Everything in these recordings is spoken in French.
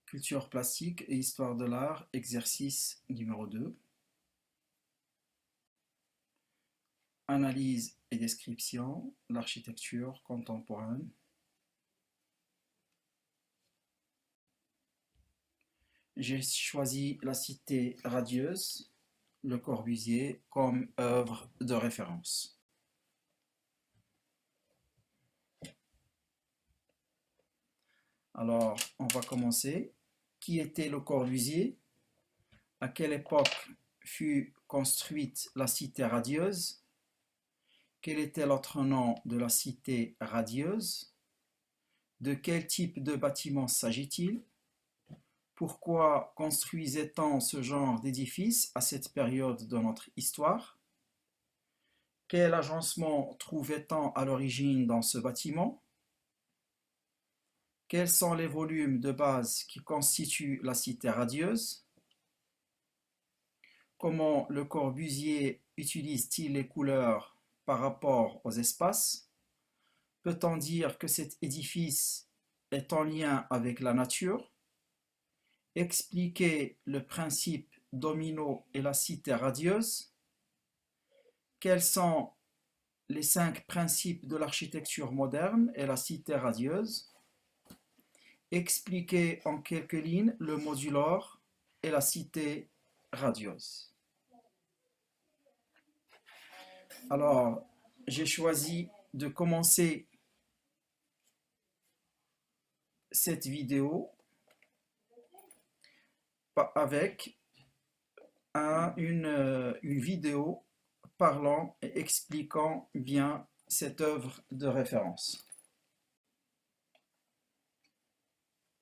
Culture plastique et histoire de l'art, exercice numéro 2. Analyse et description, l'architecture contemporaine. J'ai choisi la cité radieuse, Le Corbusier, comme œuvre de référence. Alors, on va commencer. Qui était Le Corbusier? À quelle époque fut construite la cité radieuse? Quel était l'autre nom de la cité radieuse? De quel type de bâtiment s'agit-il? Pourquoi construisait-on ce genre d'édifice à cette période de notre histoire? Quel agencement trouvait-on à l'origine dans ce bâtiment? Quels sont les volumes de base qui constituent la cité radieuse? Comment Le Corbusier utilise-t-il les couleurs par rapport aux espaces? Peut-on dire que cet édifice est en lien avec la nature? Expliquer le principe domino et la cité radieuse. Quels sont les 5 principes de l'architecture moderne et la cité radieuse? Expliquer en quelques lignes le modulor et la cité radieuse. Alors, j'ai choisi de commencer cette vidéo avec une vidéo parlant et expliquant bien cette œuvre de référence.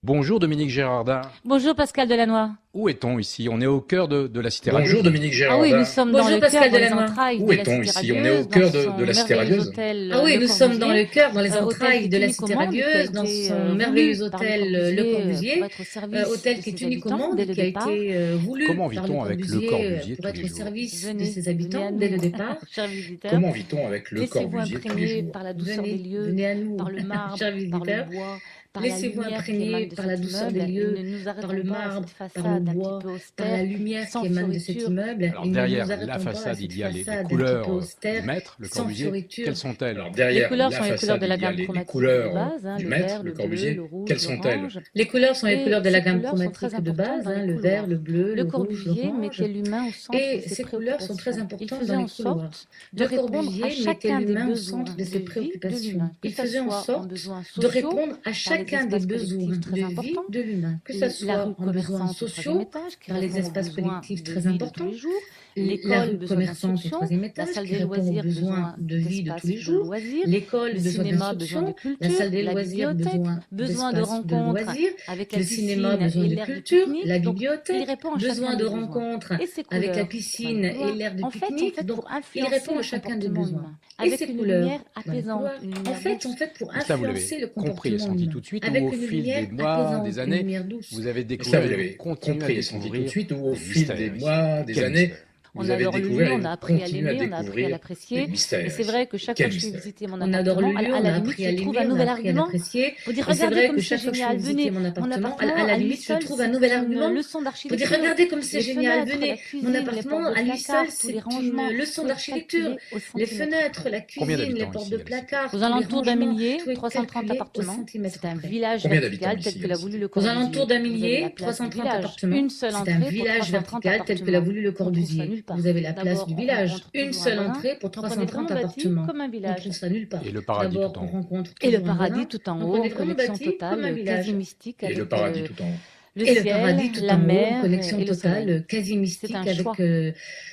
Bonjour Dominique Gérardin. Bonjour Pascal Delannoy. Où est-on ici? On est au cœur de la cité Bonjour radieuse. Dominique Gérardin. Ah oui, nous sommes dans le cœur, dans les entrailles Où de la est-on cité ici? On est radieuse, au cœur dans son de la cité merveilleux radieuse. hôtel Ah oui, Le nous sommes dans Corbusier, le cœur, dans les hôtel entrailles de la cité unique au monde, qui a radieuse, dans été son voulu merveilleux par hôtel Le Corbusier, pour être au service hôtel de qui est ses unique au habitants monde, dès le qui a départ. été voulu Comment par vit-on avec Le Corbusier pour tous être les au jours? service de Venez, ses venez à habitants nous, dès le départ. chers visiteurs. Comment vit-on avec Le Laissez-vous Corbusier tous les imprégner jours? par la douceur des lieux, Venez à nous, par le marbre, chers par le visiteurs. bois, par la Laissez-vous lumière qui imprégner émane de par la cet douceur immeuble. des Et lieux, ne nous par le arrêtons pas à marbre, cette par le façade un petit bois, peu par la austère, lumière sans qui émane de cet fioriture. immeuble. Alors Et ne derrière nous la arrêtons pas à façade, cette il y a les façade un petit couleurs peu du austère, maître, Le sans Corbusier. fioriture. Quelles sont-elles? Alors Les derrière couleurs la sont les couleurs façade, de la il y a gamme les chromatique de couleurs base, du le maître, vert, Le le bleu, Corbusier. le rouge, Quelles sont-elles? l'orange. Les couleurs sont les Et couleurs de la ces gamme couleurs sont très chromatique de importantes base, dans les le vert, couloirs. le bleu, Le le rouge, Corbusier l'orange. mettait l'humain au centre de Et ses ces couleurs sont très préoccupations. Il importantes faisait dans les en couloirs. sorte de Le répondre à Corbusier mettait chacun des l'humain au besoins centre de de ses vie de préoccupations. l'humain, que Il ce faisait en soit en sorte besoins de sociaux, répondre à par les chacun des espaces besoins collectifs très de vie importants, de l'humain, que ce la soit rue en besoins commerçante au troisième sociaux, étage qui par les répond aux espaces besoins collectifs de très vie de tous importants, les jours, la l'école, rue besoin commerçante au d'instruction, troisième la étage salle qui des répond aux loisirs, besoins besoin de vie de tous d'espace les de jours, loisirs, l'école, le besoin cinéma, besoin de d'instruction, la culture, salle des la loisirs, bibliothèque, besoin besoin de d'espace de rencontres loisirs, avec la le cinéma, piscine besoin et de l'aire de culture, pique-nique. la Donc, il bibliothèque, répond à besoin chacun de des besoins. rencontres Et ces avec la couleurs, piscine les et couleurs, l'aire de en fait, pique-nique. Donc, pour il influencer répond le à chacun des comportement besoins. humain, Et avec ces une couleurs lumière dans les apaisante, couloirs, une en lumière fait, douce. pour Et ça, vous l'avez influencer le compris et comportement senti humain, tout de suite, avec ou au une fil lumière des mois, apaisante, des une années, lumière douce. vous avez Et ça, découvert, vous vous l'avez continuez à compris et senti tout de découvrir suite, ou au des fil des mystères ici? mois, des Quel années, mystère? vous On avez adore le découvert lieu, et on vous a appris à continuez à l'aimer, on a appris à découvrir des l'apprécier. Et mystères c'est ici? vrai que chaque fois Quel que je vais mystère? visiter mon On adore le appartement, lieu, à on la a limite, appris je à trouve l'aimer, un on a nouvel appris à argument l'apprécier. pour dire, Et c'est regardez vrai comme que c'est chaque fois que je vais génial, visiter venez, mon mon appartement, appartement, à la à lui limite, je seul, trouve un c'est nouvel une argument leçon pour dire d'architecture. regardez comme c'est Les génial, fenêtres, la venez, mon cuisine, les appartement portes de à lui seul, placard, tous les c'est rangements, une leçon tout est d'architecture. calculé au Les centimètre fenêtres, près. la Combien cuisine, les d'habitants portes ici de à la cité? placard, Aux tous les alentours d'un rangements, millier, tout est 330 calculé au appartements. centimètre C'est un près. village Combien d'habitants vertical tel ici que à l'a la voulu cité? Le Aux alentours Corbusier. d'un Vous avez la millier, place du 330 village. appartements. Une seule C'est un entrée pour village 330 vertical tel que l'a appartements. voulu Le On trouve ça Corbusier. nulle part. Vous avez la place D'abord, du on village. rencontre Une toujours un seule voisin. entrée pour Donc on est 330 vraiment bâti appartements. comme un On village. trouve ça nulle part. Et le paradis D'abord, tout on en haut. rencontre Et le toujours un paradis voisin. tout en Donc haut, on en est vraiment connexion bâti comme un totale, village. quasi mystique Et le avec paradis tout en haut. le Et le ciel, paradis tout la en haut, mer connexion et le soleil. totale, quasi C'est mystique un avec choix,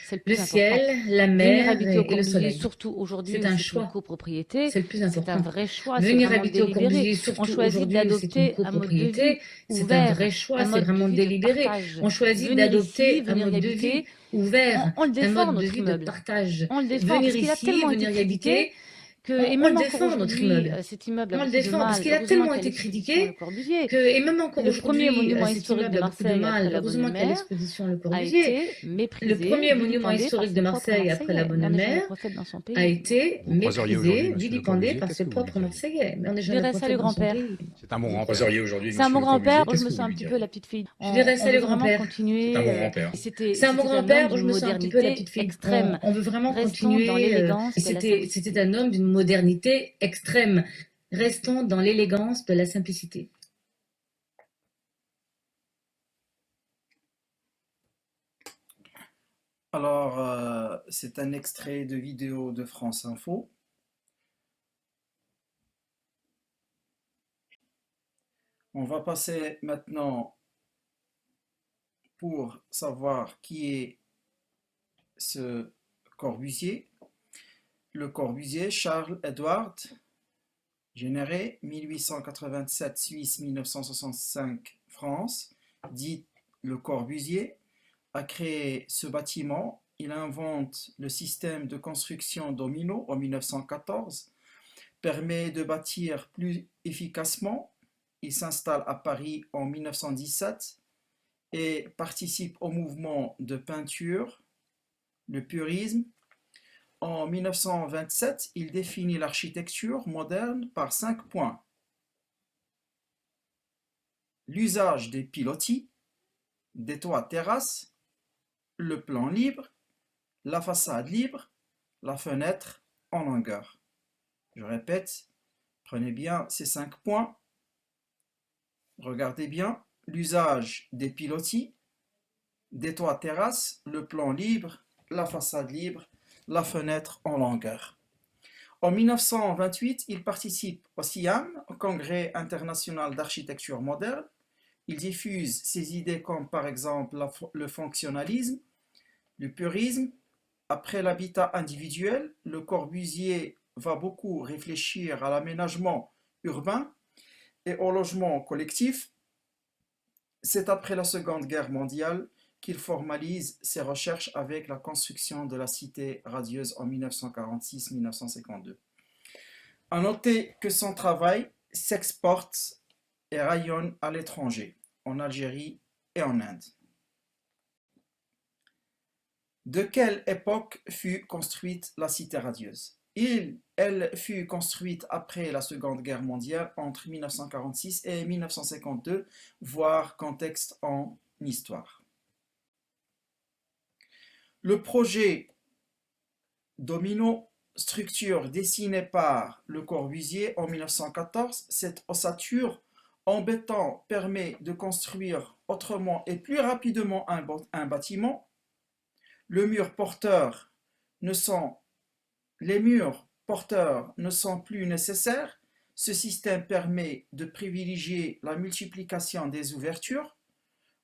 c'est le le plus important. ciel, la Venir mer habiter au et le Corbusier, soleil. surtout aujourd'hui C'est où un c'est une choix. copropriété, C'est le plus c'est un important. vrai choix, c'est Venir vraiment habiter au délibéré. Corbusier, On surtout choisit aujourd'hui où c'est une d'adopter un mode de vie copropriété, c'est un ouvert, vrai choix, un c'est mode de vraiment vie de délibéré. partage. On choisit Venir ici, d'adopter un venir y mode de vie habiter, ouvert, on le un défend, mode de notre vie de immeuble. partage. On le défend Venir parce qu'il a ici, tellement été venir y critiqué habiter, et On même le encore défend, notre aujourd'hui, immeuble. cet immeuble a On le beaucoup de défend parce mal. qu'il a Heureusement tellement qu'il y a été l'exposition Le critiqué Corbusier. et même encore Le premier aujourd'hui, monument cet historique immeuble de a beaucoup de Marseille mal. après la Bonne Heureusement qu'il y a Mère l'exposition Le a Corbusier. été Le méprisé, premier monument vilipendé par historique ses de propres Marseille après la Marseillais. Mais Bonne on n'est jamais Mère prophète dans son a pays. été Vous croiseriez aujourd'hui méprisé, Monsieur Le vilipendé Corbusier, par qu'est-ce ses que vous lui propres diriez? Marseillais. Mais on n'est Je jamais dirais ça le prophète dans son grand-père. pays. C'est un bon Vous grand-père. croiseriez aujourd'hui C'est un Monsieur bon Le Corbusier, grand-père, je qu'est-ce me que sens vous un lui petit peu diriez? la petite fille. Je dirais On c'est veut le vraiment grand-père. continuer. C'est un bon grand-père. C'est un bon C'était un homme grand-père, moi d'une je me sens un petit peu la modernité petite fille. extrême. On veut vraiment Restons dans continuer. l'élégance Et de la c'était simplicité. un homme d'une modernité extrême. Restons dans l'élégance de la simplicité. Alors, c'est un extrait de vidéo de France Info. On va passer maintenant pour savoir qui est ce Corbusier. Le Corbusier, Charles Edward, généré 1887 Suisse 1965 France, dit Le Corbusier, a créé ce bâtiment. Il invente le système de construction domino en 1914, permet de bâtir plus efficacement. Il s'installe à Paris en 1917 et participe au mouvement de peinture, le purisme. En 1927, il définit l'architecture moderne par 5 points. L'usage des pilotis, des toits terrasses, le plan libre, la façade libre, la fenêtre en longueur. Je répète, prenez bien ces 5 points. Regardez bien, l'usage des pilotis, des toits terrasses, le plan libre, la façade libre, la fenêtre en longueur. En 1928, il participe au CIAM, au Congrès international d'architecture moderne. Il diffuse ses idées comme par exemple le fonctionnalisme, le purisme. Après l'habitat individuel, Le Corbusier va beaucoup réfléchir à l'aménagement urbain et au logement collectif. C'est après la Seconde Guerre mondiale qu'il formalise ses recherches avec la construction de la cité radieuse en 1946-1952. À noter que son travail s'exporte et rayonne à l'étranger, en Algérie et en Inde. De quelle époque fut construite la cité radieuse? Elle fut construite après la Seconde Guerre mondiale, entre 1946 et 1952, voire contexte en histoire. Le projet Domino, structure dessinée par Le Corbusier en 1914, cette ossature en béton permet de construire autrement et plus rapidement un bâtiment. Les murs porteurs ne sont plus nécessaires. Ce système permet de privilégier la multiplication des ouvertures.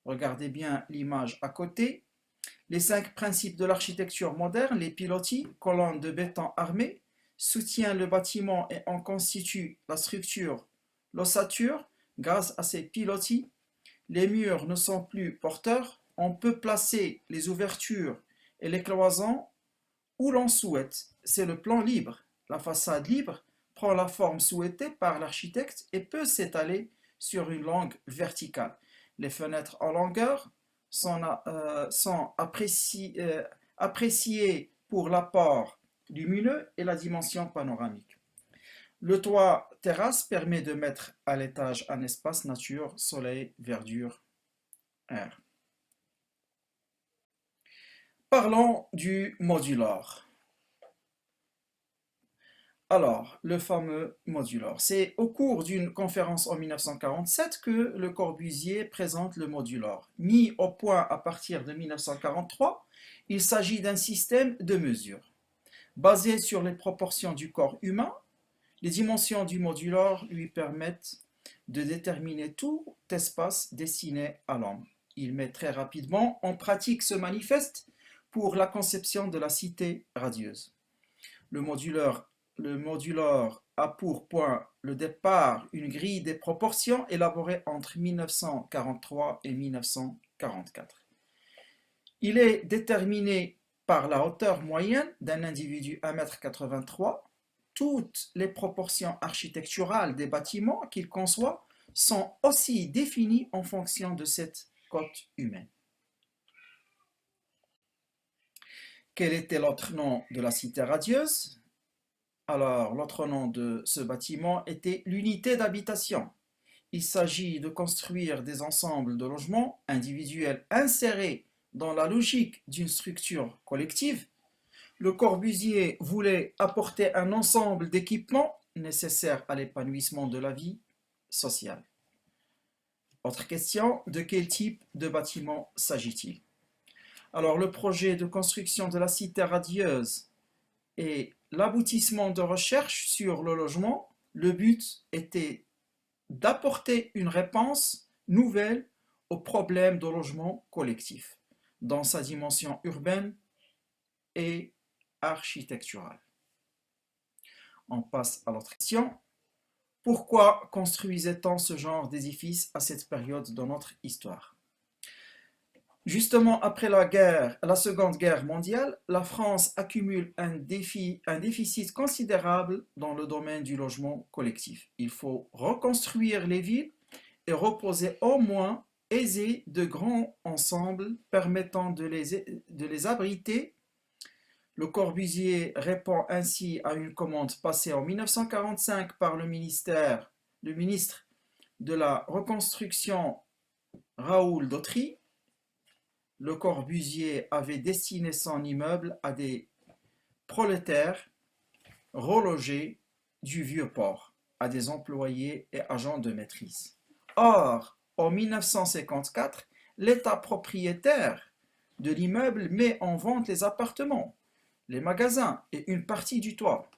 Regardez bien l'image à côté. Les 5 principes de l'architecture moderne, les pilotis, colonnes de béton armées, soutiennent le bâtiment et en constituent la structure, l'ossature. Grâce à ces pilotis, les murs ne sont plus porteurs. On peut placer les ouvertures et les cloisons où l'on souhaite. C'est le plan libre. La façade libre prend la forme souhaitée par l'architecte et peut s'étaler sur une longue verticale. Les fenêtres en longueur sont appréciées pour l'apport lumineux et la dimension panoramique. Le toit terrasse permet de mettre à l'étage un espace nature, soleil, verdure, air. Parlons du modular. Alors, le fameux modular. C'est au cours d'une conférence en 1947 que Le Corbusier présente le modular. Mis au point à partir de 1943, il s'agit d'un système de mesure. Basé sur les proportions du corps humain, les dimensions du modular lui permettent de déterminer tout espace destiné à l'homme. Il met très rapidement en pratique ce manifeste pour la conception de la cité radieuse. Le modular a pour point le départ une grille des proportions élaborée entre 1943 et 1944. Il est déterminé par la hauteur moyenne d'un individu 1,83 m, toutes les proportions architecturales des bâtiments qu'il conçoit sont aussi définies en fonction de cette cote humaine. Quel était l'autre nom de la cité radieuse? Alors, l'autre nom de ce bâtiment était l'unité d'habitation. Il s'agit de construire des ensembles de logements individuels insérés dans la logique d'une structure collective. Le Corbusier voulait apporter un ensemble d'équipements nécessaires à l'épanouissement de la vie sociale. Autre question, de quel type de bâtiment s'agit-il? Alors, le projet de construction de la cité radieuse est l'aboutissement de recherches sur le logement. Le but était d'apporter une réponse nouvelle au problème de logement collectif dans sa dimension urbaine et architecturale. On passe à l'autre question. Pourquoi construisait-on ce genre d'édifice à cette période de notre histoire? Justement, après la Seconde Guerre mondiale, la France accumule un déficit considérable dans le domaine du logement collectif. Il faut reconstruire les villes et reposer au moins aiser de grands ensembles permettant de les abriter. Le Corbusier répond ainsi à une commande passée en 1945 par le ministre de la Reconstruction, Raoul Dautry. Le Corbusier avait destiné son immeuble à des prolétaires relogés du Vieux-Port, à des employés et agents de maîtrise. Or, en 1954, l'État propriétaire de l'immeuble met en vente les appartements, les magasins et une partie du toit.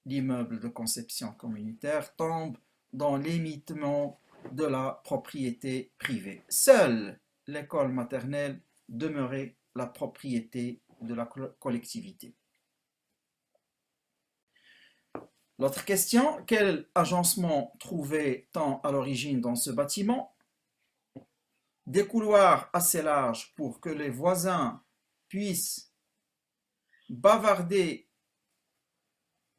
L'immeuble de conception communautaire tombe dans l'émiettement de la propriété privée. Seule l'école maternelle demeurait la propriété de la collectivité. L'autre question, quel agencement trouvait-on à l'origine dans ce bâtiment? Des couloirs assez larges pour que les voisins puissent bavarder,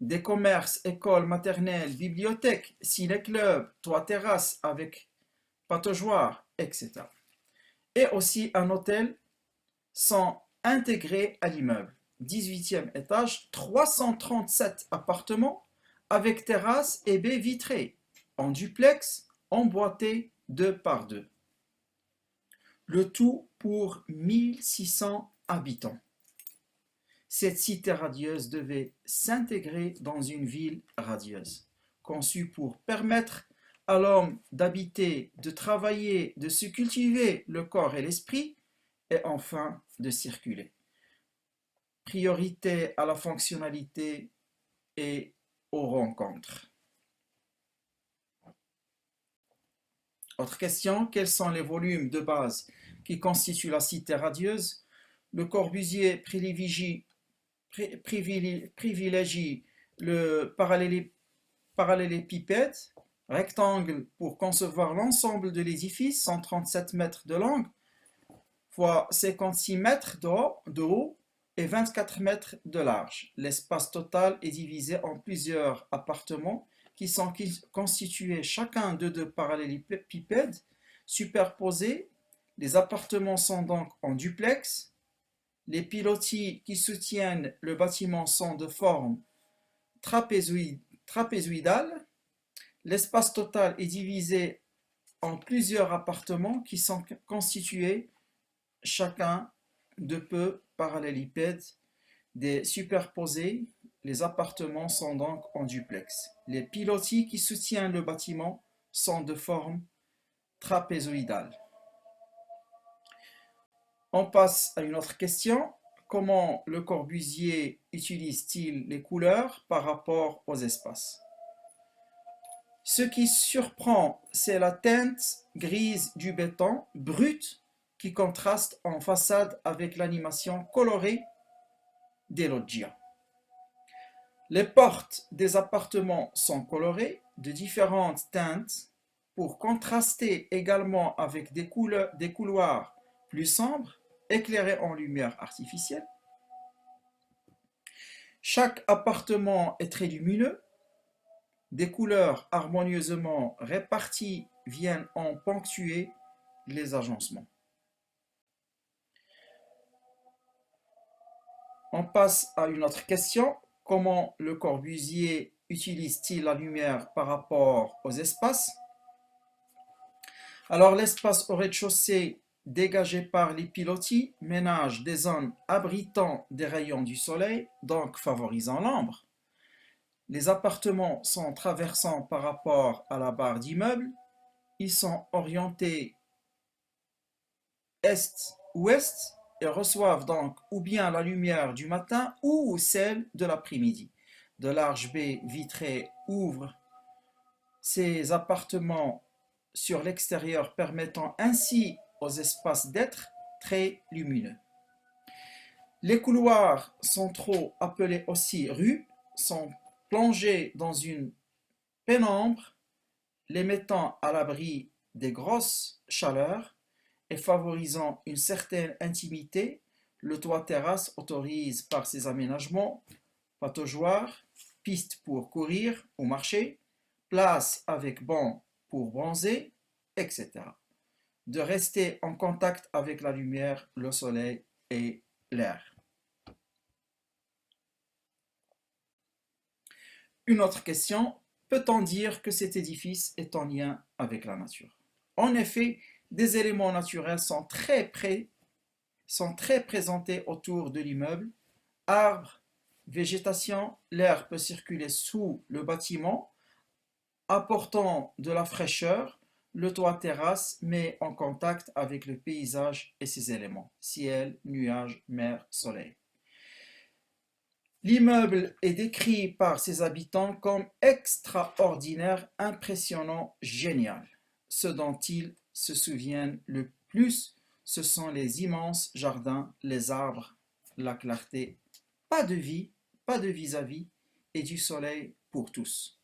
des commerces, écoles maternelles, bibliothèques, ciné-clubs, toits terrasses avec pataugeoires, etc. Et aussi un hôtel sont intégrés à l'immeuble. 18e étage, 337 appartements avec terrasse et baies vitrées, en duplex, emboîtés 2 par 2. Le tout pour 1600 habitants. Cette cité radieuse devait s'intégrer dans une ville radieuse, conçue pour permettre à l'homme d'habiter, de travailler, de se cultiver le corps et l'esprit, et enfin de circuler. Priorité à la fonctionnalité et aux rencontres. Autre question, quels sont les volumes de base qui constituent la cité radieuse? Le Corbusier privilégie le parallélépipède, rectangle pour concevoir l'ensemble de l'édifice, 137 mètres de long, fois 56 mètres de haut et 24 mètres de large. L'espace total est divisé en plusieurs appartements qui sont constitués chacun de 2 parallélépipèdes superposés. Les appartements sont donc en duplex. Les pilotis qui soutiennent le bâtiment sont de forme trapézoïdale. L'espace total est divisé en plusieurs appartements qui sont constitués chacun de peu parallélipèdes des superposés. Les appartements sont donc en duplex. Les pilotis qui soutiennent le bâtiment sont de forme trapézoïdale. On passe à une autre question. Comment le Corbusier utilise-t-il les couleurs par rapport aux espaces? Ce qui surprend, c'est la teinte grise du béton brut qui contraste en façade avec l'animation colorée des loggias. Les portes des appartements sont colorées de différentes teintes pour contraster également avec des couloirs plus sombres, éclairés en lumière artificielle. Chaque appartement est très lumineux Des couleurs harmonieusement réparties viennent en ponctuer les agencements. On passe à une autre question. Comment le Corbusier utilise-t-il la lumière par rapport aux espaces? Alors, l'espace au rez-de-chaussée dégagé par les pilotis ménage des zones abritant des rayons du soleil, donc favorisant l'ombre. Les appartements sont traversants par rapport à la barre d'immeuble. Ils sont orientés est-ouest et reçoivent donc ou bien la lumière du matin ou celle de l'après-midi. De larges baies vitrées ouvrent ces appartements sur l'extérieur, permettant ainsi aux espaces d'être très lumineux. Les couloirs centraux, appelés aussi rues, sont plongés dans une pénombre, les mettant à l'abri des grosses chaleurs et favorisant une certaine intimité. Le toit terrasse autorise par ses aménagements pataugeoires, pistes pour courir ou marcher, places avec bancs pour bronzer, etc. de rester en contact avec la lumière, le soleil et l'air. Une autre question, peut-on dire que cet édifice est en lien avec la nature? En effet, des éléments naturels sont très présentés autour de l'immeuble. Arbres, végétation, l'air peut circuler sous le bâtiment, apportant de la fraîcheur. Le toit terrasse met en contact avec le paysage et ses éléments, ciel, nuages, mer, soleil. L'immeuble est décrit par ses habitants comme extraordinaire, impressionnant, génial. Ce dont ils se souviennent le plus, ce sont les immenses jardins, les arbres, la clarté, pas de vie, pas de vis-à-vis et du soleil pour tous.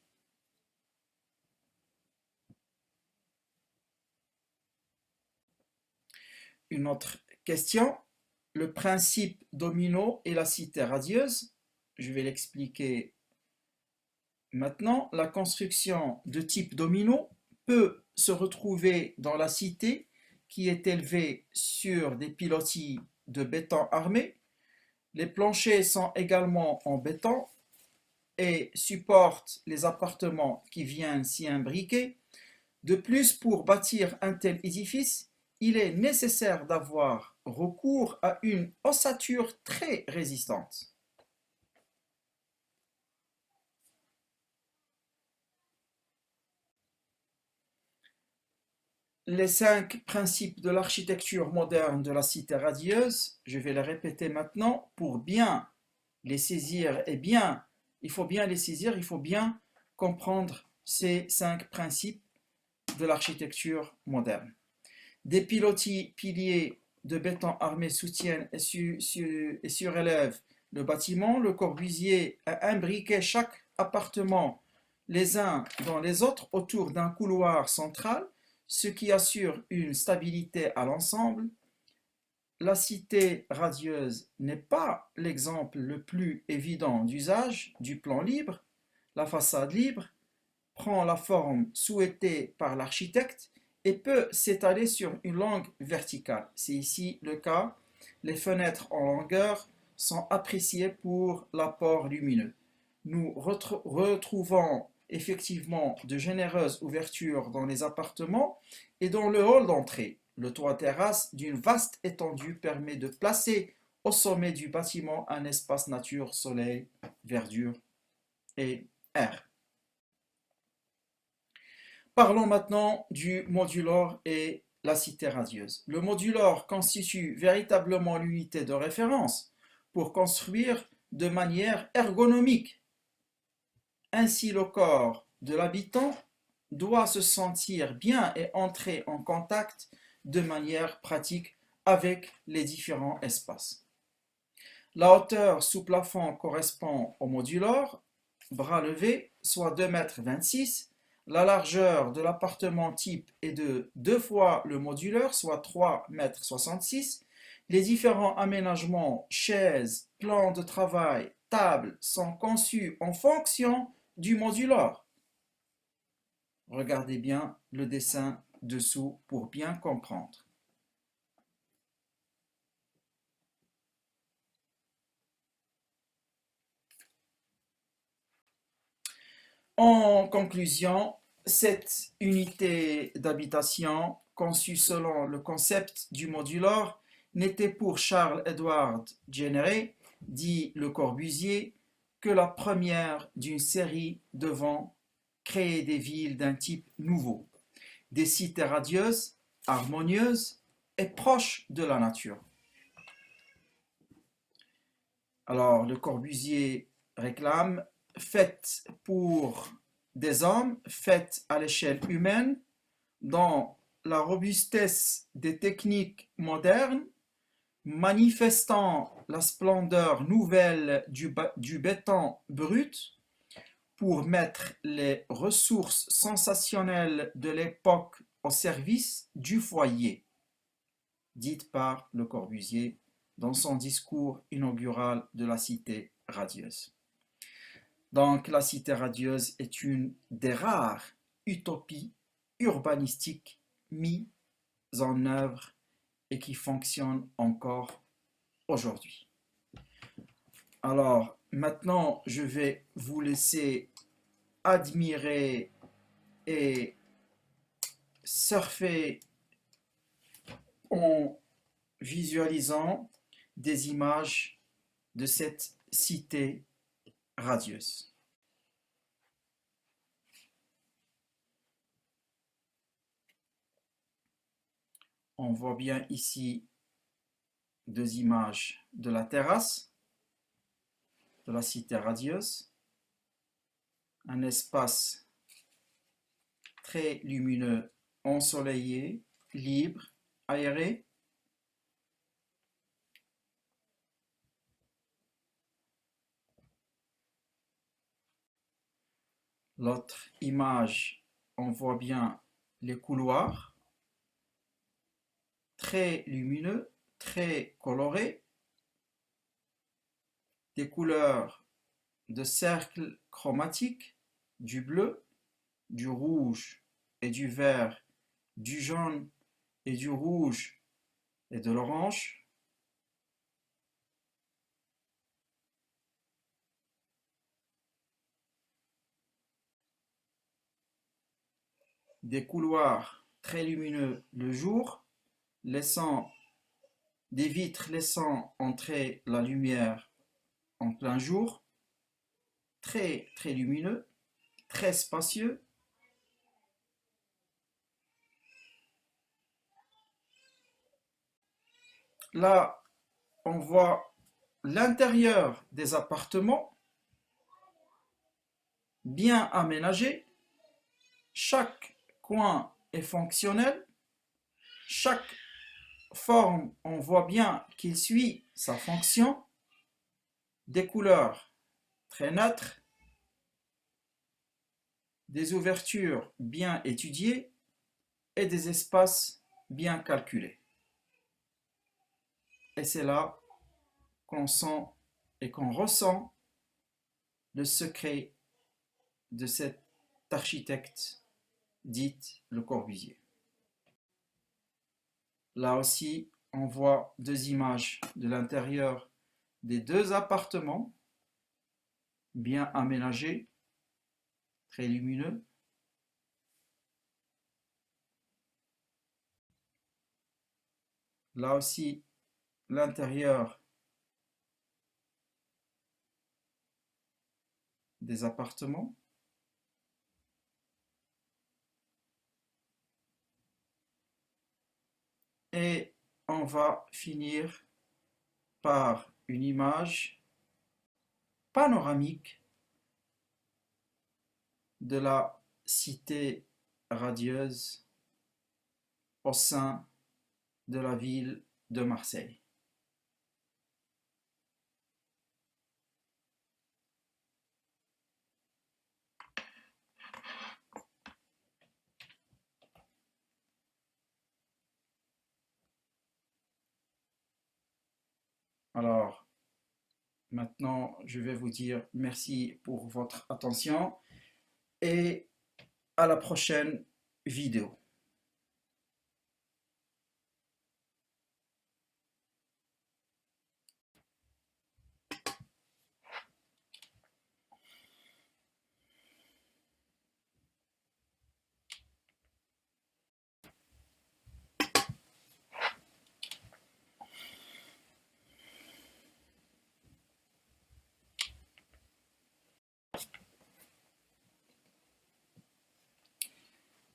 Une autre question, le principe domino et la cité radieuse. Je vais l'expliquer maintenant. La construction de type domino peut se retrouver dans la cité qui est élevée sur des pilotis de béton armé. Les planchers sont également en béton et supportent les appartements qui viennent s'y imbriquer. De plus, pour bâtir un tel édifice, il est nécessaire d'avoir recours à une ossature très résistante. Les 5 principes de l'architecture moderne de la cité radieuse, je vais les répéter maintenant pour bien les saisir il faut bien les saisir, il faut bien comprendre ces 5 principes de l'architecture moderne. Des pilotis piliers de béton armé soutiennent et surélèvent le bâtiment. Le Corbusier a imbriqué chaque appartement les uns dans les autres autour d'un couloir central, ce qui assure une stabilité à l'ensemble. La cité radieuse n'est pas l'exemple le plus évident d'usage du plan libre. La façade libre prend la forme souhaitée par l'architecte et peut s'étaler sur une longue verticale. C'est ici le cas. Les fenêtres en longueur sont appréciées pour l'apport lumineux. Nous retrouvons effectivement de généreuses ouvertures dans les appartements et dans le hall d'entrée. Le toit terrasse d'une vaste étendue permet de placer au sommet du bâtiment un espace nature, soleil, verdure et air. Parlons maintenant du modulor et la cité radieuse. Le modulor constitue véritablement l'unité de référence pour construire de manière ergonomique. Ainsi, le corps de l'habitant doit se sentir bien et entrer en contact de manière pratique avec les différents espaces. La hauteur sous plafond correspond au modulor, bras levé, soit 2,26 m. La largeur de l'appartement type est de 2 fois le moduleur, soit 3,66 m. Les différents aménagements, chaises, plans de travail, tables, sont conçus en fonction du modulor. Regardez bien le dessin dessous pour bien comprendre. En conclusion, cette unité d'habitation, conçue selon le concept du modular, n'était pour Charles-Édouard Jenner, dit Le Corbusier, que la première d'une série devant créer des villes d'un type nouveau, des cités radieuses, harmonieuses et proches de la nature. Alors, Le Corbusier réclame faites pour des hommes, faites à l'échelle humaine, dans la robustesse des techniques modernes, manifestant la splendeur nouvelle du béton brut pour mettre les ressources sensationnelles de l'époque au service du foyer, dite par Le Corbusier dans son discours inaugural de la Cité radieuse. Donc, la Cité radieuse est une des rares utopies urbanistiques mises en œuvre et qui fonctionne encore aujourd'hui. Alors, maintenant, je vais vous laisser admirer et surfer en visualisant des images de cette cité radieuse. On voit bien ici deux images de la terrasse de la cité radieuse, un espace très lumineux, ensoleillé, libre, aéré. L'autre image, on voit bien les couloirs, très lumineux, très colorés, des couleurs de cercles chromatiques, du bleu, du rouge et du vert, du jaune et du rouge et de l'orange. Des couloirs très lumineux le jour, laissant des vitres laissant entrer la lumière en plein jour, très très lumineux, très spacieux. Là, on voit l'intérieur des appartements bien aménagé. Chaque coin est fonctionnel. Chaque forme, on voit bien qu'il suit sa fonction. Des couleurs très neutres, des ouvertures bien étudiées et des espaces bien calculés. Et c'est là qu'on sent et qu'on ressent le secret de cet architecte dit Le Corbusier. Là aussi, on voit deux images de l'intérieur des deux appartements, bien aménagés, très lumineux. Là aussi, l'intérieur des appartements. Et on va finir par une image panoramique de la cité radieuse au sein de la ville de Marseille. Alors, maintenant, je vais vous dire merci pour votre attention et à la prochaine vidéo.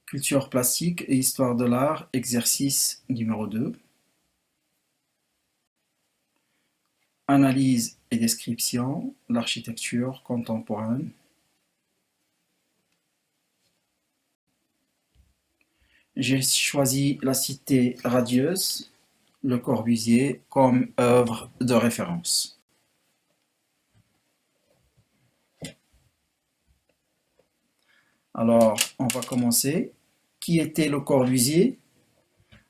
Culture plastique et histoire de l'art, exercice numéro 2. Analyse et description, l'architecture contemporaine. J'ai choisi la cité radieuse, Le Corbusier, comme œuvre de référence. Alors, on va commencer. Qui était Le Corbusier?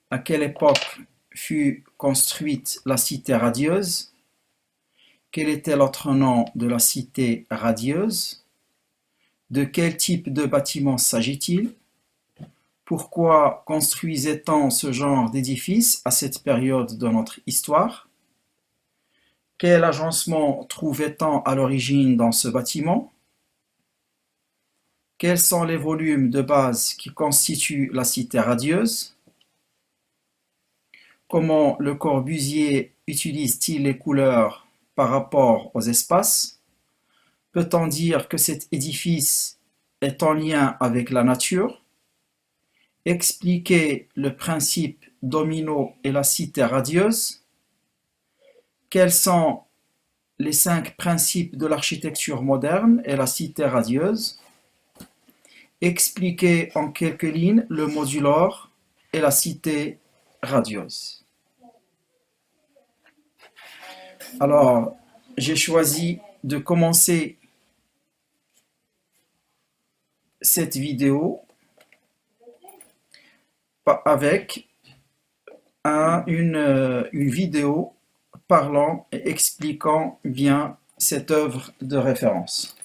À quelle époque fut construite la cité radieuse? Quel était l'autre nom de la cité radieuse? De quel type de bâtiment s'agit-il? Pourquoi construisait-on ce genre d'édifice à cette période de notre histoire? Quel agencement trouvait-on à l'origine dans ce bâtiment? Quels sont les volumes de base qui constituent la cité radieuse? Comment Le Corbusier utilise-t-il les couleurs par rapport aux espaces? Peut-on dire que cet édifice est en lien avec la nature? Expliquer le principe domino et la cité radieuse. Quels sont les 5 principes de l'architecture moderne et la cité radieuse? Expliquer en quelques lignes le modulor et la cité radieuse. Alors, j'ai choisi de commencer cette vidéo avec une vidéo parlant et expliquant bien cette œuvre de référence.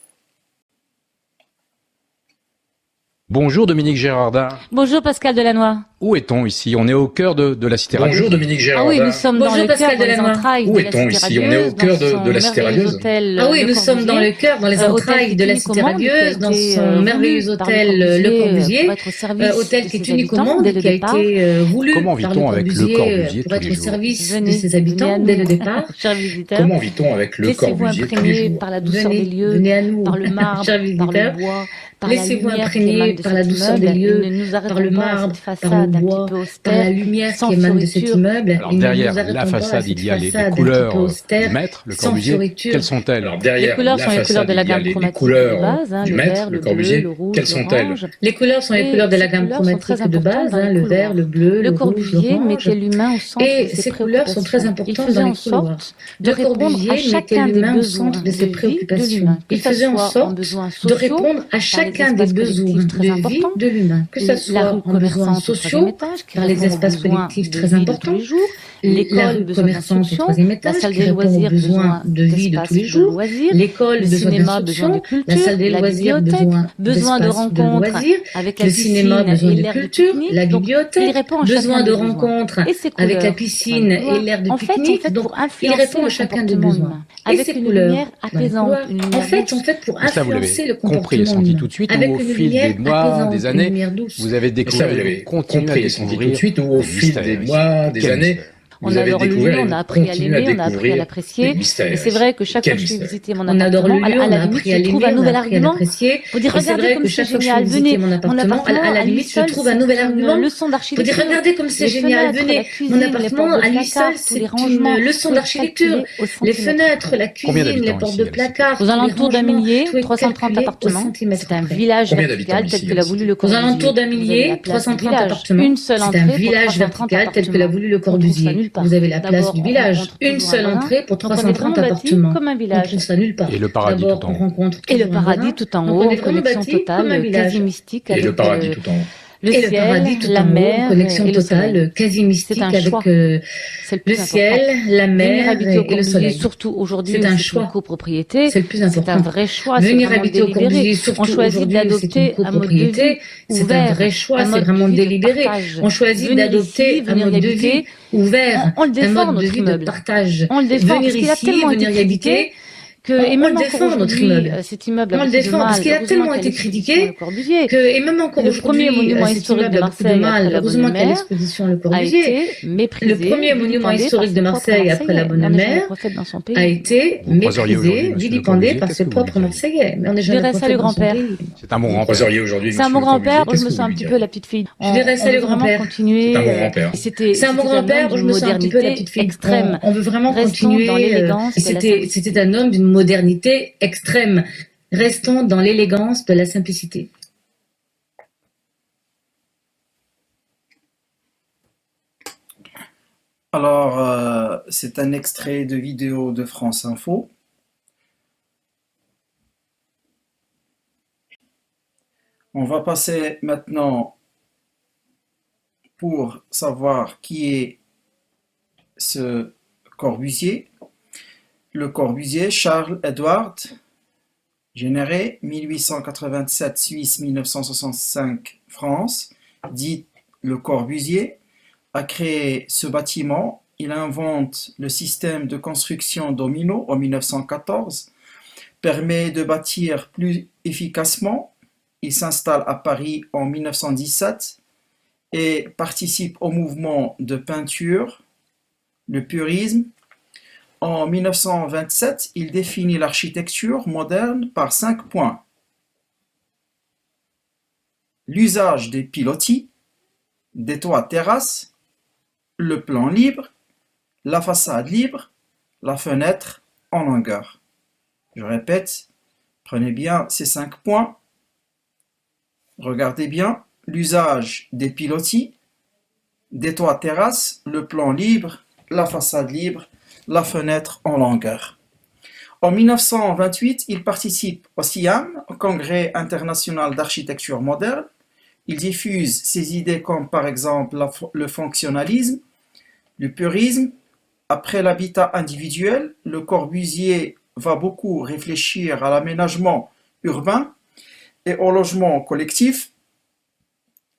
Bonjour Dominique Gérardin. Bonjour Pascal Delannoy. Où est-on ici? On est au cœur de la cité radieuse. Bonjour Dominique Ah Gérardin. oui, nous sommes dans le cœur, dans les entrailles Où de la est-on cité ici? On est au radieuse, cœur dans de la son cité merveilleux radieuse. hôtel Ah oui, Le nous sommes dans le Corbusier, cœur, dans les hôtel entrailles de la unique au cité monde, radieuse, qui dans a été son merveilleux voulu par hôtel Le Corbusier, pour être au service hôtel de qui est ses unique au habitants monde, dès le qui a départ. été voulu Comment par vit-on avec Le Corbusier pour tous être les au jours? service de Venez, ses venez habitants à dès le nous, départ. chers visiteurs. Comment vit-on avec Le Laissez-vous Corbusier tous les imprégner jours? par la douceur des lieux, Venez à nous, par le marbre, chers par le visiteurs. bois, par la Laissez-vous lumière qui imprégner émane de par la cet douceur des immeuble. lieux, Et ne nous par le arrêtons pas à marbre, cette par le façade un bois, petit peu par la austère, lumière sans qui émane de cet fioritures. immeuble. Alors Et ne nous derrière la arrêtons pas à façade, cette il y a les façade un petit peu couleurs austère, du maître, Le sans Corbusier. fioritures. Quelles sont-elles? Alors Les derrière couleurs la sont les couleurs façade, de la il y a gamme les chromatique de couleurs base, du le maître, vert, Le le bleu, Corbusier. le rouge, Quelles sont-elles? l'orange. Les couleurs sont les Et couleurs de la ces gamme couleurs sont très chromatique de importantes base, dans les le vert, couloirs. le bleu, Le le rouge, Corbusier l'orange. mettait l'humain au centre de Et ses ces couleurs sont très préoccupations. Il importantes faisait dans en les couloirs. sorte de Le répondre à Corbusier mettait chacun des l'humain au besoins centre de de ses vie de préoccupations. l'humain, que Il ce faisait en soit en sorte besoins de sociaux, répondre à par les chacun des espaces besoins collectifs très de vie importants, de l'humain, que ce la soit rue en besoins commerçante au troisième sociaux, étage qui par les répond aux espaces besoins collectifs de très vie de tous importants, les jours, la l'école, rue besoin commerçante au d'instruction, troisième la étage salle qui des répond aux loisirs, besoins besoin de vie de tous d'espace les de jours, loisirs, l'école, le besoin cinéma, besoin de d'instruction, la culture, salle des la loisirs, bibliothèque, besoin de d'espace de rencontres loisirs, avec la le cinéma, piscine besoin et de l'aire de culture, pique-nique. la Donc, il bibliothèque, répond à besoin chacun de des besoins. rencontres Et ces avec la couleurs piscine dans les couloirs, et l'aire de en fait, sont pique-nique, faites donc pour il influencer répond le à chacun des comportement besoins. humain, Et avec ces une couleurs lumière dans les apaisante, couloirs, une en lumière fait, douce. sont faites pour Et ça, vous l'avez influencer le compris et comportement senti humain. tout de suite, Avec ou au une fil lumière des mois, apaisante, des une années, lumière douce. vous avez Et ça, découvert, vous vous l'avez continuez à compris et senti tout de découvrir suite, ou au des fil mystères des ici. mois, des Quel années, mystère? On vous avez adore le lieu, découvert et on a vous appris à continuez à l'aimer, on a appris à découvrir des l'apprécier. mystères. Et c'est vrai que chaque Quel fois que je vais mystère? visiter mon On adore le appartement, lieu, à on la a limite, appris je à trouve un l'aimer, on nouvel a appris à argument l'apprécier. pour dire Et c'est regardez vrai comme que c'est chaque fois que je génial, vais visiter venez. mon Mon appartement, appartement, à la à lui limite, je seul, trouve un c'est nouvel une argument leçon pour dire d'architecture. regardez comme c'est Les génial, fenêtres, venez. la Mon cuisine, les appartement, portes de à lui seul, placard, tous les c'est rangements, une leçon tout est d'architecture. calculé au Les centimètre fenêtres, près. la Combien cuisine, les d'habitants portes ici de à la cité? placard, Aux tous les alentours d'un rangements, millier, tout est 330 calculé au appartements. centimètre C'est un près. village Combien d'habitants vertical tel ici que à l'a la voulu cité? Le Aux Corbusier. alentours d'un Vous avez la millier, place du 330 village. appartements. Une seule C'est un entrée pour village 330 vertical tel que l'a appartements. voulu Le On trouve ça Corbusier. nulle part. Vous avez la place D'abord, du on village. rencontre Une toujours un seule voisin. entrée pour Donc on est vraiment 330 bâti appartements. comme un On village. trouve ça nulle part. Et le paradis D'abord, tout en on haut. rencontre Et le toujours un paradis voisin. tout en Donc haut, on en est vraiment connexion bâti comme un totale, village. quasi mystique Et le avec paradis tout en haut. Le et le ciel, paradis tout la en haut, mer connexion et le soleil. totale, quasi mystique C'est un avec choix. le C'est le plus important. ciel, la Venir mer habiter au et le Corbusier, soleil. surtout aujourd'hui C'est où un c'est une choix. copropriété, C'est le plus c'est un important. vrai choix, c'est Venir vraiment habiter au délibéré. Corbusier, On surtout choisit aujourd'hui où c'est une d'adopter un mode de vie copropriété, c'est un ouvert, vrai choix, un c'est mode de vraiment vie de délibéré. partage. On choisit Venir d'adopter ici, un venir y mode de vie habiter, ouvert, on le un défend, mode de notre vie de immeuble. partage. On le défend Venir parce qu'il a ici, tellement été venir y habiter, critiqué et on même le encore défend, notre aujourd'hui, immeuble. cet immeuble a On le beaucoup de défend parce mal. qu'il a Heureusement tellement qu'il y a été l'exposition Le critiqué Corbusier. que, et même encore Le premier aujourd'hui, monument cet historique immeuble de a beaucoup de Marseille après mal. la Bonne Heureusement qu'il y a Mère l'exposition Le a Corbusier. été Le méprisé, premier monument vilipendé par historique ses de propres Marseille après la Marseillais. Bonne Mais on n'est jamais Mère prophète dans son a pays. été Vous croiseriez aujourd'hui méprisé, Monsieur Le vilipendé Corbusier, par qu'est-ce ses que vous lui propres diriez? Marseillais. Mais on n'est Je jamais dirais prophète salut dans son grand-père. pays. C'est un bon Vous grand-père. croiseriez aujourd'hui C'est un Monsieur mon Le Corbusier, grand-père où je qu'est-ce me que vous sens un lui petit peu diriez? la petite fille. Je dirais On veut salut vraiment grand-père. continuer. C'est un bon grand-père. C'était C'est un bon un homme grand-père, d'une je me sens un petit peu la modernité petite fille. extrême. On veut vraiment Restons dans continuer. l'élégance de la C'était simplicité. un homme d'une modernité extrême. Restons dans l'élégance de la simplicité. Alors, c'est un extrait de vidéo de France Info. On va passer maintenant pour savoir qui est ce Corbusier. Le Corbusier, Charles Edward, généré 1887 Suisse 1965 France, dit Le Corbusier, a créé ce bâtiment. Il invente le système de construction domino en 1914, permet de bâtir plus efficacement. Il s'installe à Paris en 1917 et participe au mouvement de peinture, le purisme. En 1927, il définit l'architecture moderne par 5 points. L'usage des pilotis, des toits terrasses, le plan libre, la façade libre, la fenêtre en longueur. Je répète, prenez bien ces 5 points. Regardez bien, l'usage des pilotis, des toits terrasses, le plan libre, la façade libre, la fenêtre en longueur. En 1928, il participe au CIAM, au Congrès international d'architecture moderne. Il diffuse ses idées comme par exemple le fonctionnalisme, le purisme. Après l'habitat individuel, Le Corbusier va beaucoup réfléchir à l'aménagement urbain et au logement collectif.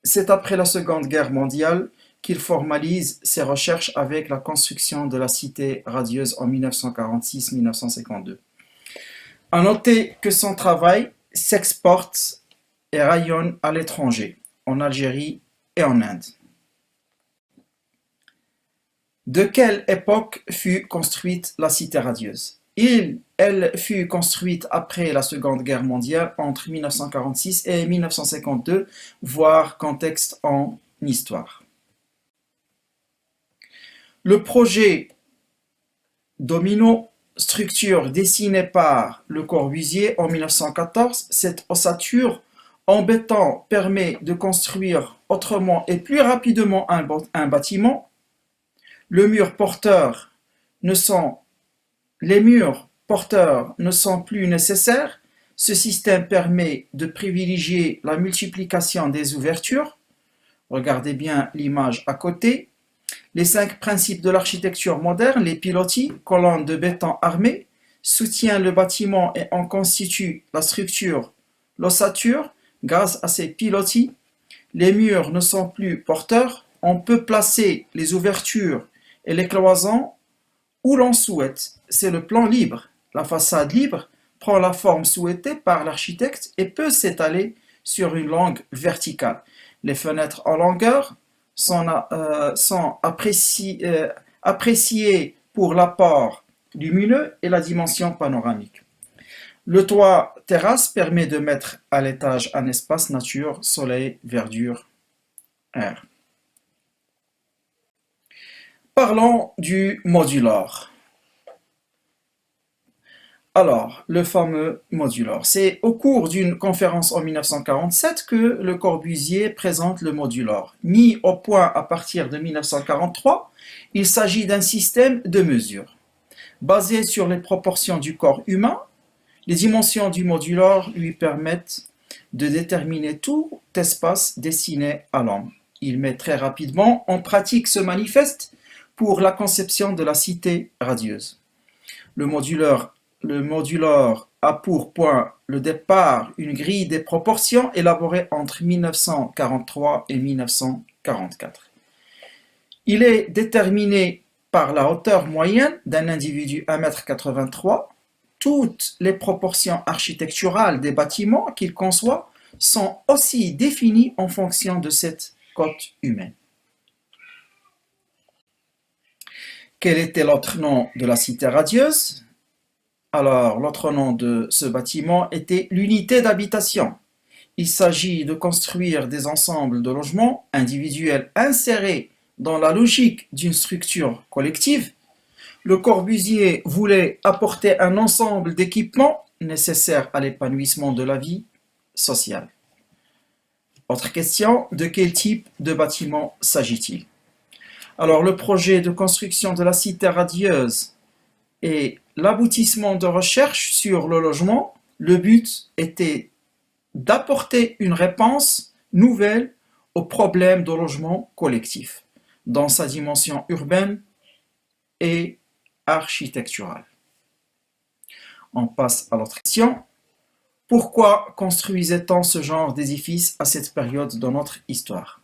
C'est après la Seconde Guerre mondiale qu'il formalise ses recherches avec la construction de la cité radieuse en 1946-1952. À noter que son travail s'exporte et rayonne à l'étranger, en Algérie et en Inde. De quelle époque fut construite la cité radieuse? Elle fut construite après la Seconde Guerre mondiale, entre 1946 et 1952, voire contexte en histoire. Le projet domino, structure dessinée par Le Corbusier en 1914, cette ossature en béton permet de construire autrement et plus rapidement un bâtiment. Les murs porteurs ne sont plus nécessaires. Ce système permet de privilégier la multiplication des ouvertures. Regardez bien l'image à côté. Les 5 principes de l'architecture moderne, les pilotis, colonnes de béton armées, soutiennent le bâtiment et en constituent la structure, l'ossature. Grâce à ces pilotis, les murs ne sont plus porteurs. On peut placer les ouvertures et les cloisons où l'on souhaite. C'est le plan libre. La façade libre prend la forme souhaitée par l'architecte et peut s'étaler sur une longue verticale. Les fenêtres en longueur sont appréciées pour l'apport lumineux et la dimension panoramique. Le toit terrasse permet de mettre à l'étage un espace nature, soleil, verdure, air. Parlons du modular. Alors, le fameux modular. C'est au cours d'une conférence en 1947 que Le Corbusier présente le modular. Mis au point à partir de 1943, il s'agit d'un système de mesure. Basé sur les proportions du corps humain, les dimensions du modular lui permettent de déterminer tout espace destiné à l'homme. Il met très rapidement en pratique ce manifeste pour la conception de la cité radieuse. Le modulaire a pour point le départ une grille des proportions élaborée entre 1943 et 1944. Il est déterminé par la hauteur moyenne d'un individu 1,83 m. Toutes les proportions architecturales des bâtiments qu'il conçoit sont aussi définies en fonction de cette cote humaine. Quel était l'autre nom de la cité radieuse? Alors, l'autre nom de ce bâtiment était l'unité d'habitation. Il s'agit de construire des ensembles de logements individuels insérés dans la logique d'une structure collective. Le Corbusier voulait apporter un ensemble d'équipements nécessaires à l'épanouissement de la vie sociale. Autre question, de quel type de bâtiment s'agit-il? Alors, le projet de construction de la cité radieuse est l'aboutissement de recherches sur le logement. Le but était d'apporter une réponse nouvelle au problème de logement collectif dans sa dimension urbaine et architecturale. On passe à l'autre question. Pourquoi construisait-on ce genre d'édifice à cette période de notre histoire?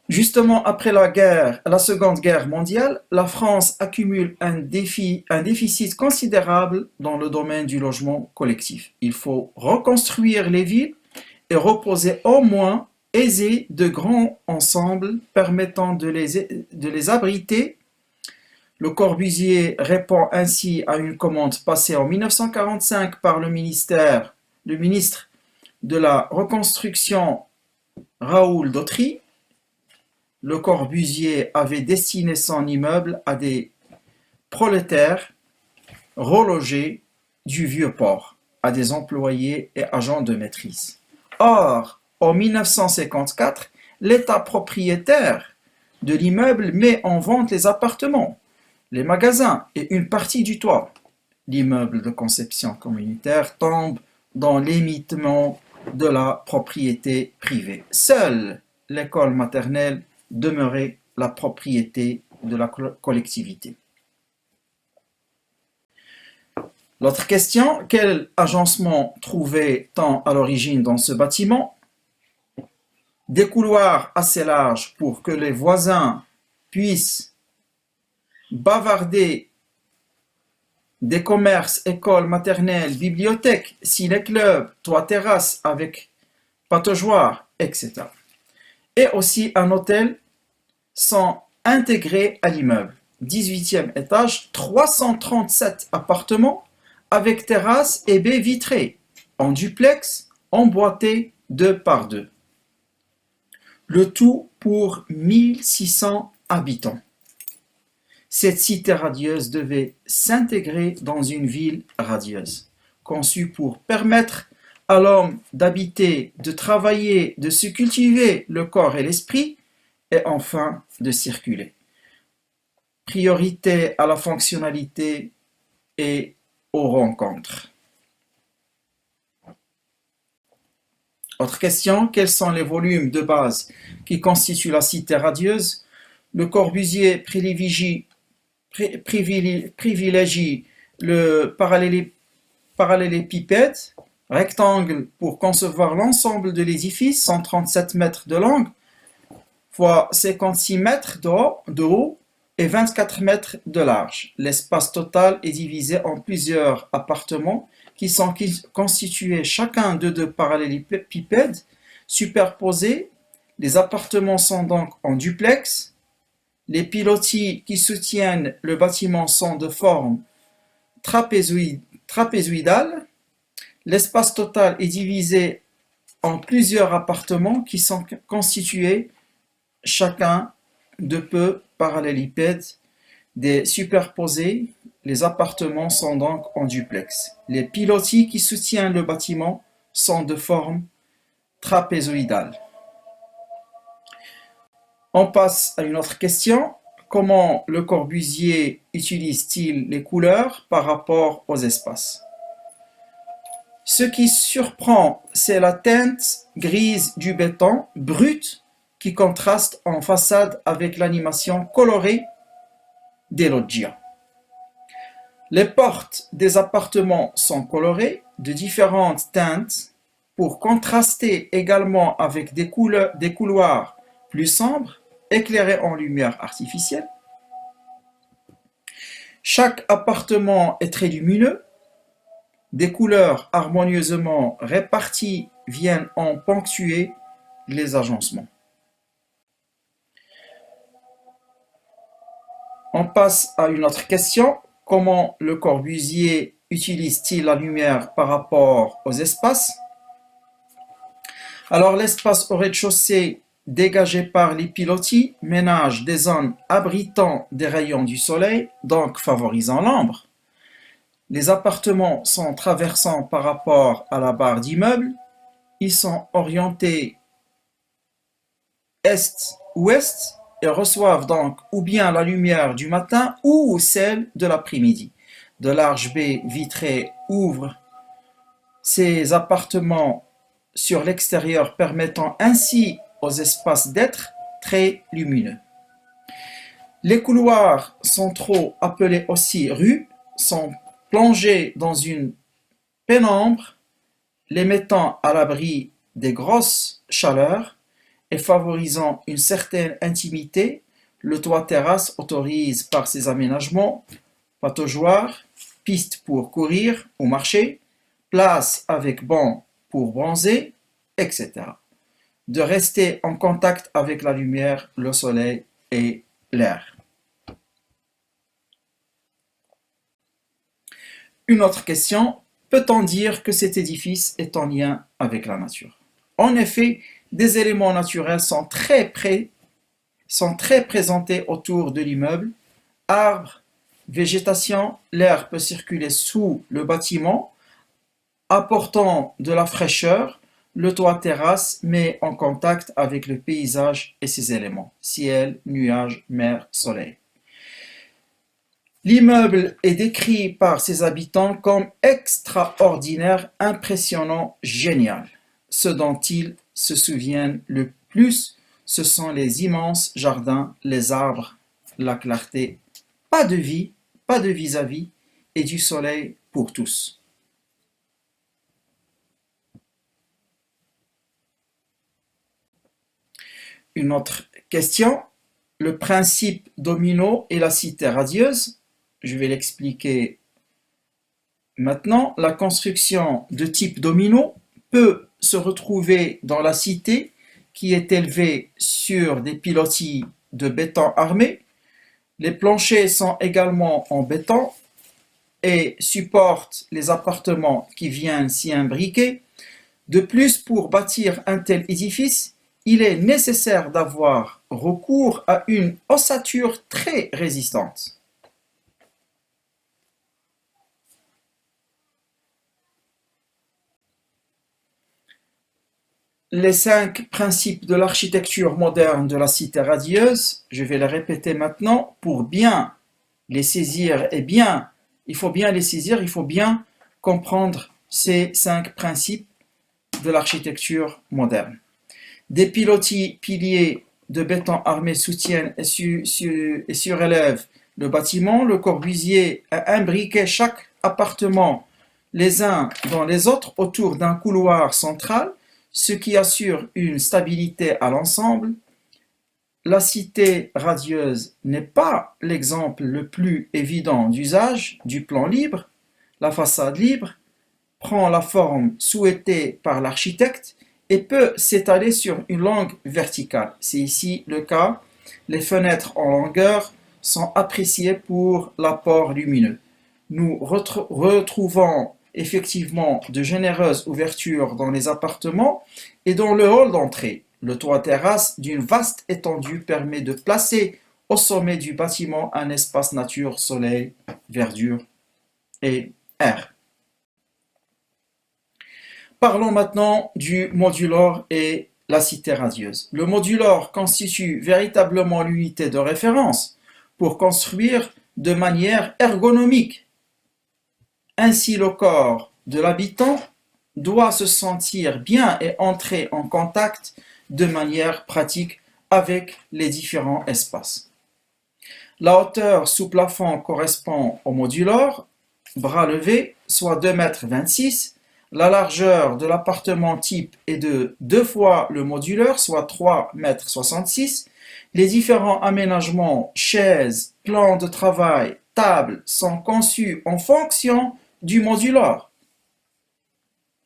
Justement, après la Seconde Guerre mondiale, la France accumule un déficit considérable dans le domaine du logement collectif. Il faut reconstruire les villes et reposer au moins aiser de grands ensembles permettant de les abriter. Le Corbusier répond ainsi à une commande passée en 1945 par le ministre de la Reconstruction, Raoul Dautry. Le Corbusier avait destiné son immeuble à des prolétaires relogés du vieux port, à des employés et agents de maîtrise. Or, en 1954, l'État propriétaire de l'immeuble met en vente les appartements, les magasins et une partie du toit. L'immeuble de conception communautaire tombe dans l'émiettement de la propriété privée. Seule l'école maternelle demeurait la propriété de la collectivité. L'autre question, quel agencement trouvait-on à l'origine dans ce bâtiment? Des couloirs assez larges pour que les voisins puissent bavarder, des commerces, écoles maternelles, bibliothèques, ciné-clubs, toits terrasses avec pataugeoires, etc. Et aussi un hôtel sont intégrés à l'immeuble. 18e étage, 337 appartements avec terrasse et baies vitrées, en duplex, emboîtés 2 par 2. Le tout pour 1600 habitants. Cette cité radieuse devait s'intégrer dans une ville radieuse, conçue pour permettre à l'homme d'habiter, de travailler, de se cultiver le corps et l'esprit, et enfin de circuler. Priorité à la fonctionnalité et aux rencontres. Autre question, quels sont les volumes de base qui constituent la cité radieuse? Le Corbusier privilégie le parallélépipède, rectangle pour concevoir l'ensemble de l'édifice, 137 mètres de long, fois 56 mètres de haut et 24 mètres de large. L'espace total est divisé en plusieurs appartements qui sont constitués chacun de 2 parallélépipèdes superposés. Les appartements sont donc en duplex. Les pilotis qui soutiennent le bâtiment sont de forme trapézoïdale. L'espace total est divisé en plusieurs appartements qui sont constitués chacun de 2 parallélépipèdes des superposés. Les appartements sont donc en duplex. Les pilotis qui soutiennent le bâtiment sont de forme trapézoïdale. On passe à une autre question. Comment Le Corbusier utilise-t-il les couleurs par rapport aux espaces? Ce qui surprend, c'est la teinte grise du béton brut qui contraste en façade avec l'animation colorée des loggias. Les portes des appartements sont colorées de différentes teintes pour contraster également avec des couloirs plus sombres, éclairés en lumière artificielle. Chaque appartement est très lumineux. Des couleurs harmonieusement réparties viennent en ponctuer les agencements. On passe à une autre question. Comment Le Corbusier utilise-t-il la lumière par rapport aux espaces? Alors, l'espace au rez-de-chaussée dégagé par les pilotis ménage des zones abritant des rayons du soleil, donc favorisant l'ombre. Les appartements sont traversants par rapport à la barre d'immeuble. Ils sont orientés est-ouest et reçoivent donc ou bien la lumière du matin ou celle de l'après-midi. De larges baies vitrées ouvrent ces appartements sur l'extérieur, permettant ainsi aux espaces d'être très lumineux. Les couloirs centraux, appelés aussi rues, sont plongés dans une pénombre, les mettant à l'abri des grosses chaleurs et favorisant une certaine intimité. Le toit-terrasse autorise par ses aménagements pataugeoires, pistes pour courir ou marcher, places avec bancs pour bronzer, etc. De rester en contact avec la lumière, le soleil et l'air. Une autre question, peut-on dire que cet édifice est en lien avec la nature? En effet, des éléments naturels sont très présentés autour de l'immeuble. Arbres, végétation, l'air peut circuler sous le bâtiment, apportant de la fraîcheur. Le toit-terrasse met en contact avec le paysage et ses éléments, ciel, nuages, mer, soleil. L'immeuble est décrit par ses habitants comme extraordinaire, impressionnant, génial. Ce dont ils se souviennent le plus, ce sont les immenses jardins, les arbres, la clarté, pas de vie, pas de vis-à-vis et du soleil pour tous. Une autre question, le principe domino et la cité radieuse. Je vais l'expliquer maintenant. La construction de type domino peut se retrouver dans la cité qui est élevée sur des pilotis de béton armé. Les planchers sont également en béton et supportent les appartements qui viennent s'y imbriquer. De plus, pour bâtir un tel édifice, il est nécessaire d'avoir recours à une ossature très résistante. Les 5 principes de l'architecture moderne de la cité radieuse, je vais les répéter maintenant pour bien les saisir il faut bien les saisir, il faut bien comprendre ces 5 principes de l'architecture moderne. Des pilotis piliers de béton armé soutiennent et surélèvent le bâtiment. Le Corbusier a imbriqué chaque appartement les uns dans les autres autour d'un couloir central, ce qui assure une stabilité à l'ensemble. La cité radieuse n'est pas l'exemple le plus évident d'usage du plan libre. La façade libre prend la forme souhaitée par l'architecte et peut s'étaler sur une longue verticale. C'est ici le cas. Les fenêtres en longueur sont appréciées pour l'apport lumineux. Nous retrouvons effectivement de généreuses ouvertures dans les appartements et dans le hall d'entrée. Le toit-terrasse d'une vaste étendue permet de placer au sommet du bâtiment un espace nature, soleil, verdure et air. Parlons maintenant du modulor et la cité radieuse. Le modulor constitue véritablement l'unité de référence pour construire de manière ergonomique. Ainsi, le corps de l'habitant doit se sentir bien et entrer en contact de manière pratique avec les différents espaces. La hauteur sous plafond correspond au modular, bras levé, soit 2,26 m. La largeur de l'appartement type est de 2 fois le modulaire, soit 3,66 m. Les différents aménagements, chaises, plans de travail, tables, sont conçus en fonction du modular.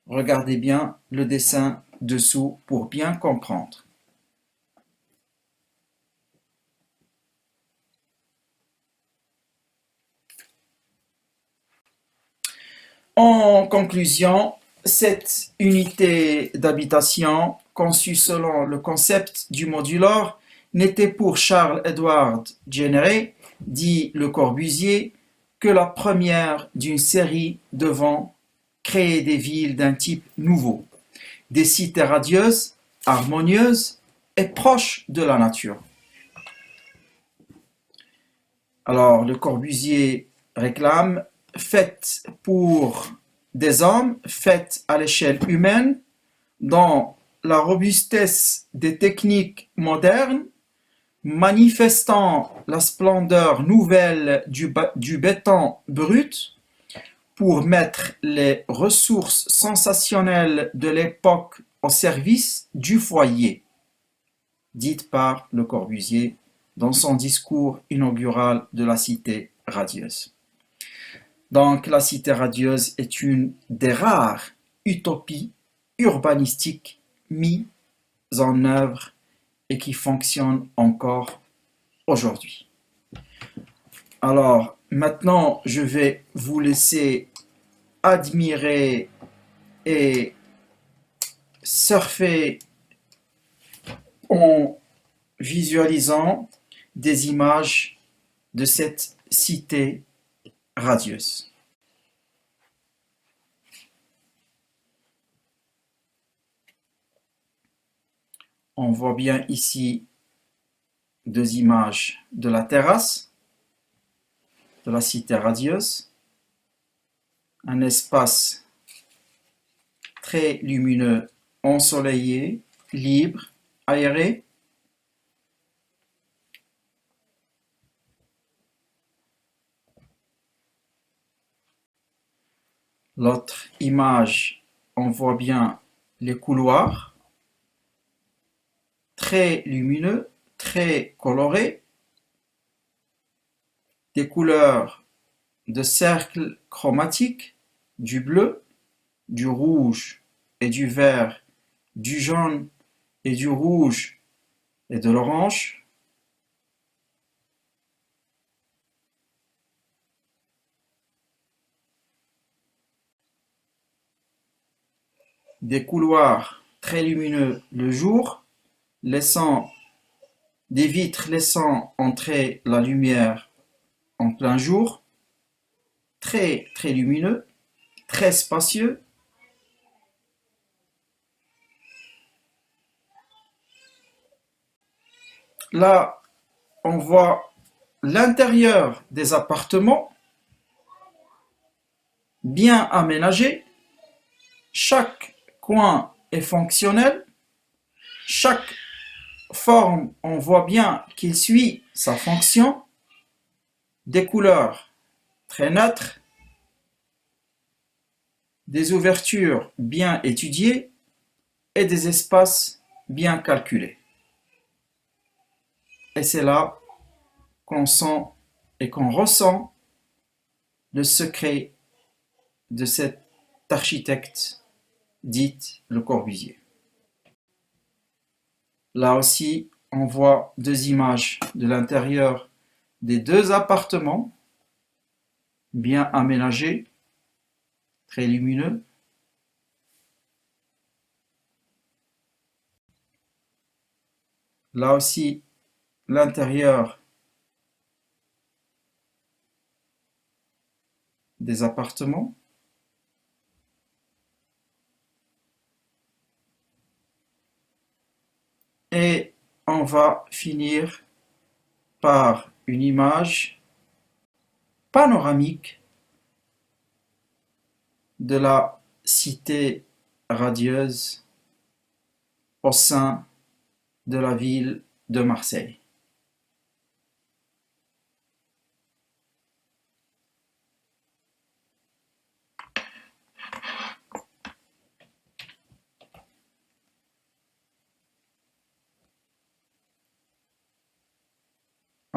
Regardez bien le dessin dessous pour bien comprendre. En conclusion, cette unité d'habitation, conçue selon le concept du modular, n'était pour Charles-Édouard Jenner, dit Le Corbusier, que la première d'une série devant créer des villes d'un type nouveau, des cités radieuses, harmonieuses et proches de la nature. Alors, Le Corbusier réclame faites pour des hommes, faites à l'échelle humaine, dans la robustesse des techniques modernes, manifestant la splendeur nouvelle du béton brut, pour mettre les ressources sensationnelles de l'époque au service du foyer, dite par Le Corbusier dans son discours inaugural de la Cité radieuse. Donc, la Cité radieuse est une des rares utopies urbanistiques mises en œuvre et qui fonctionne encore aujourd'hui. Alors, maintenant, je vais vous laisser admirer et surfer en visualisant des images de cette cité radieuse. On voit bien ici deux images de la terrasse de la cité radieuse, un espace très lumineux, ensoleillé, libre, aéré. L'autre image, on voit bien les couloirs, très lumineux, très colorés, des couleurs de cercles chromatiques, du bleu, du rouge et du vert, du jaune et du rouge et de l'orange. Des couloirs très lumineux le jour, des vitres laissant entrer la lumière en plein jour, très très lumineux, très spacieux. Là, on voit l'intérieur des appartements bien aménagé. Chaque coin est fonctionnel. Chaque forme, on voit bien qu'il suit sa fonction. Des couleurs très neutres. Des ouvertures bien étudiées et des espaces bien calculés. Et c'est là qu'on sent et qu'on ressent le secret de cet architecte dit Le Corbusier. Là aussi, on voit deux images de l'intérieur des deux appartements, bien aménagés, très lumineux. Là aussi, l'intérieur des appartements. Et on va finir par une image panoramique de la cité radieuse au sein de la ville de Marseille.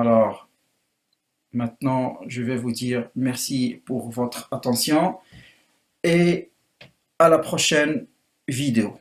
Alors, maintenant, je vais vous dire merci pour votre attention et à la prochaine vidéo.